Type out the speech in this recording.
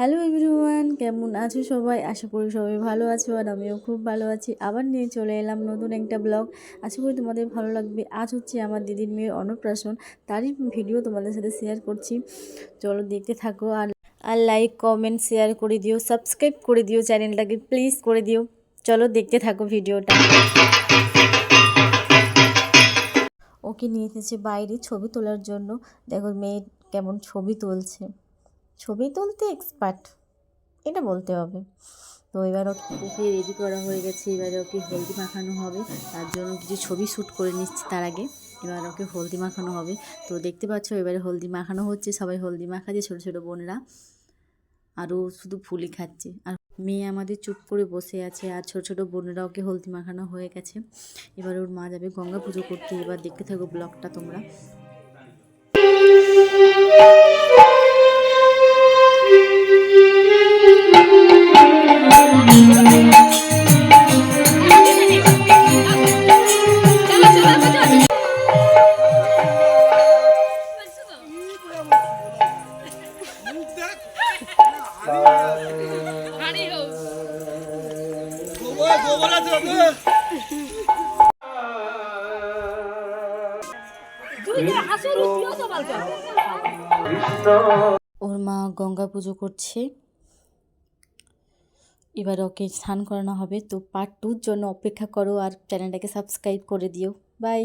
Hello everyone, কেমন আছো সবাই? আশা করি সবাই ভালো আছো আর আমিও খুব ভালো আছি। আবার নিয়ে চলে এলাম নতুন একটা ব্লগ। আশা করি তোমাদের ভালো লাগবে। আজ হচ্ছে আমার দিদির মেয়ের অন্নপ্রাশন, তারই ভিডিও তোমাদের সাথে শেয়ার করছি। চলো দেখতে থাকো আর লাইক কমেন্ট শেয়ার করে দিও, সাবস্ক্রাইব করে দিও, চ্যানেলটাকে প্লিজ করে দিও। চলো দেখতে থাকো ভিডিওটা। ওকে নিয়ে এসেছে বাইরে ছবি তোলার জন্য। দেখো মেয়ে কেমন ছবি তুলছে, ছবি তুলতে এক্সপার্ট, এটা বলতে হবে। তো এবার ওকে রেডি করা হয়ে গেছে, এবারে ওকে হলদি মাখানো হবে। তার জন্য কিছু ছবি শ্যুট করে নিচ্ছি তার আগে। এবার ওকে হলদি মাখানো হবে। তো দেখতে পাচ্ছ এবারে হলদি মাখানো হচ্ছে, সবাই হলদি মাখাচ্ছে, ছোটো ছোটো বোনরা। আরও শুধু ফুলই খাচ্ছে, আর মেয়ে আমাদের চুপ করে বসে আছে, আর ছোটো ছোটো বোনেরা ওকে হলদি মাখানো হয়ে গেছে। এবার ওর মা যাবে গঙ্গা পুজো করতে। এবার দেখতে থাকো ব্লগটা তোমরা। ওর মা গঙ্গা পুজো করছে, এবার ওকে স্নান করানো হবে। তো পার্ট 2-র জন্য অপেক্ষা করো আর চ্যানেলটাকে সাবস্ক্রাইব করে দিও। বাই।